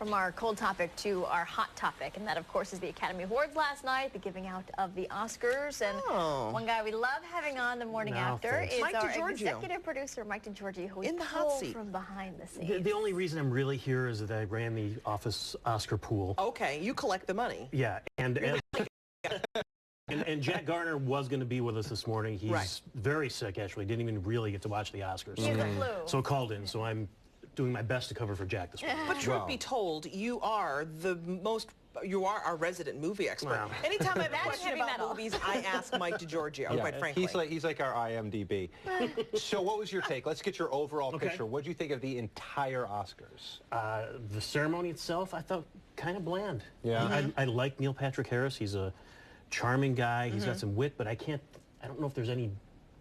From our cold topic to our hot topic, and that, of course, is the Academy Awards last night, the giving out of the Oscars. And one guy we love having on the morning after is Mike our DiGiorgio. executive producer, Mike DiGiorgio, who in the hot seat from behind the scenes. The only reason I'm really here is that I ran the office Oscar pool. Okay, you collect the money. Yeah, and Jack Garner was going to be with us this morning. He's very sick, actually. Didn't even really get to watch the Oscars. He has the flu. So called in. So I'm doing my best to cover for Jack this morning. But truth be told, you are our resident movie expert. Wow. Anytime I have a question about movies, I ask Mike DiGiorgio, quite frankly. He's like our IMDb. So what was your take? Let's get your overall picture. What did you think of the entire Oscars? The ceremony itself, I thought kind of bland. Yeah. I like Neil Patrick Harris. He's a charming guy. He's got some wit, but I don't know if there's any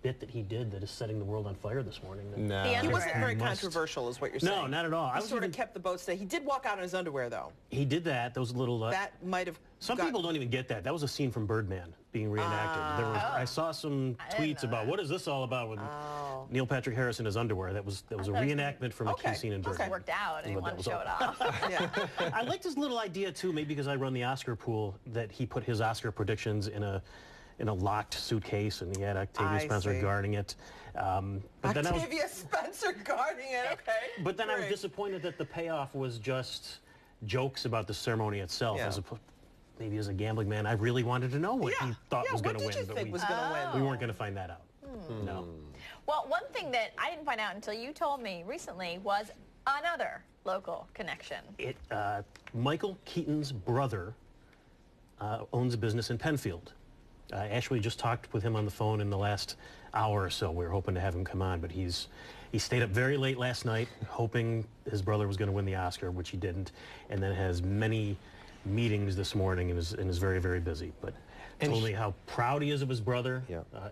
bit that he did that is setting the world on fire this morning. No. He wasn't very controversial, is what you're saying. No, not at all. He sort of kept the boat steady. He did walk out in his underwear, though. He did that. Those little... that might have... Some people don't even get that. That was a scene from Birdman being reenacted. I saw some tweets about what is this all about with Neil Patrick Harris in his underwear. That was a reenactment from a key scene in Birdman. It worked out, and he wanted to show it off. I liked his little idea too, maybe because I run the Oscar pool, that he put his Oscar predictions in a locked suitcase, and he had Octavia Spencer guarding it. But then Spencer guarding it, okay. But then I was disappointed that the payoff was just jokes about the ceremony itself, as opposed. Maybe as a gambling man, I really wanted to know what he thought was going to win. What did you think was going to win? We weren't going to find that out. No. Well, one thing that I didn't find out until you told me recently was another local connection. Michael Keaton's brother owns a business in Penfield. I actually just talked with him on the phone in the last hour or so. We were hoping to have him come on, but he stayed up very late last night, hoping his brother was going to win the Oscar, which he didn't, and then has many meetings this morning and is very, very busy. But told me how proud he is of his brother.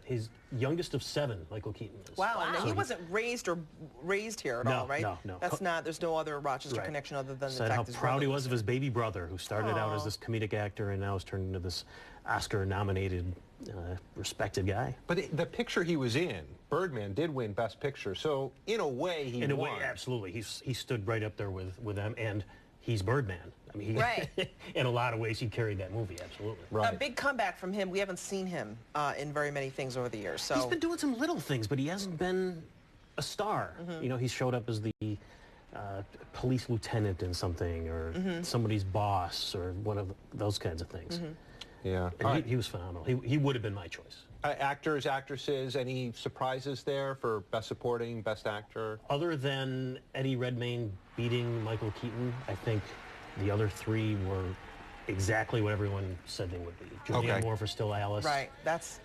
His youngest of 7, Michael Keaton is. Wow, and he wasn't raised here at all, right? No. That's not. There's no other Rochester connection other than the fact how proud he was of his baby brother, who started out as this comedic actor and now has turned into this Oscar-nominated, respected guy. But the picture he was in, Birdman, did win Best Picture, so in a way he won. In a way, absolutely. He stood right up there with them, and he's Birdman. I mean, in a lot of ways, he carried that movie, absolutely. A big comeback from him. We haven't seen him in very many things over the years. So he's been doing some little things, but he hasn't been a star. You know, he's showed up as the police lieutenant in something, or somebody's boss, or one of those kinds of things. Yeah. And he was phenomenal. He would have been my choice. Actors, actresses, any surprises there for Best Supporting, Best Actor? Other than Eddie Redmayne beating Michael Keaton, I think the other 3 were exactly what everyone said they would be. Julianne Moore for Still Alice. Right, that's...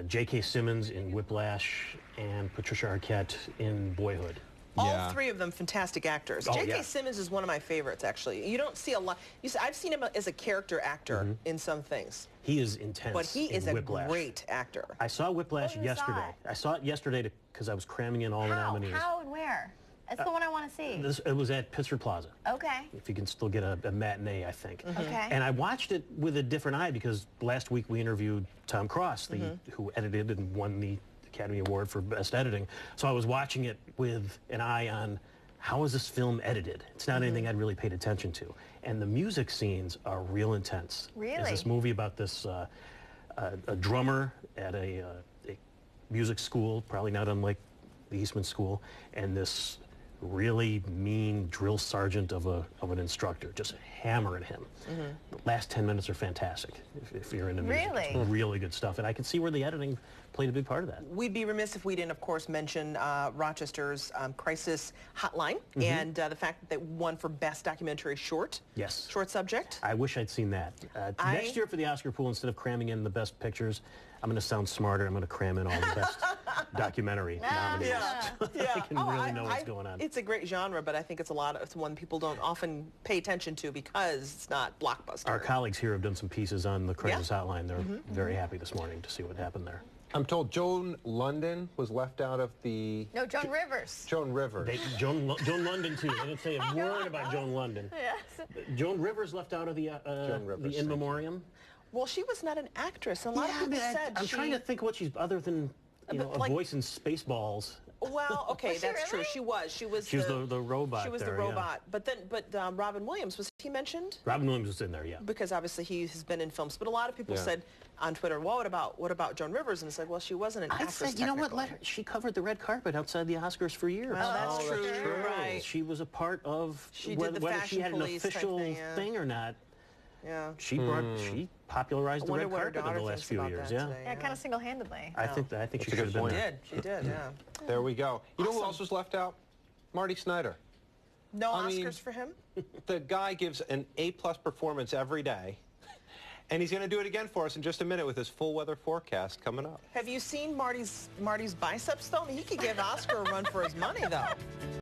J.K. Simmons in Whiplash, and Patricia Arquette in Boyhood. All 3 of them fantastic actors. J.K. Simmons is one of my favorites, actually. You don't see a lot. I've seen him as a character actor in some things. He is intense. But he is a great actor. I saw Whiplash yesterday. I saw it yesterday because I was cramming in all the nominees. How and where? That's the one I want to see. It was at Pittsford Plaza. Okay. If you can still get a matinee, I think. Okay. And I watched it with a different eye because last week we interviewed Tom Cross, who edited and won the Academy Award for Best Editing. So I was watching it with an eye on how is this film edited. It's not anything I'd really paid attention to. And the music scenes are real intense. Really? There's this movie about this a drummer at a music school, probably not unlike the Eastman School, and this really mean drill sergeant of an instructor just hammering him. The last 10 minutes are fantastic if you're into music. Really? It's really good stuff, and I can see where the editing played a big part of that. We'd be remiss if we didn't, of course, mention Rochester's crisis hotline and the fact that they won for Best Documentary Short. Yes. Short subject. I wish I'd seen that. Next year for the Oscar pool, instead of cramming in the best pictures, I'm going to sound smarter. I'm going to cram in all the best documentary nominees. I can really know what's going on. It's a great genre, but I think it's one people don't often pay attention to because it's not blockbuster. Our colleagues here have done some pieces on the crisis hotline. They're very happy this morning to see what happened there. I'm told Joan London was left out of the... No, Joan Rivers. Joan Rivers. Joan London, too. They didn't say a word about Joan London. Yes. Joan Rivers left out of the In Memoriam. Well, she was not an actress. A lot of people said I'm trying to think what she's, other than a voice in Spaceballs. Well, okay, that's true. She was. She was the robot. She was the robot. But Robin Williams, was he mentioned? Robin Williams was in there, yeah. Because obviously he has been in films. But a lot of people said on Twitter, well, what about Joan Rivers? And it's like, well, she wasn't an actress. I said, you know what? She covered the red carpet outside the Oscars for years. Well, that's true. Right. She was a part of whether she had an official thing or not. Yeah. She popularized the red carpet in the last few years. Yeah, kind of single-handedly. I think she should have been there. She did, yeah. There we go. You know who else was left out? Marty Snyder. No Oscars for him? The guy gives an A+ performance every day. And he's going to do it again for us in just a minute with his full weather forecast coming up. Have you seen Marty's biceps, though? He could give Oscar a run for his money, though.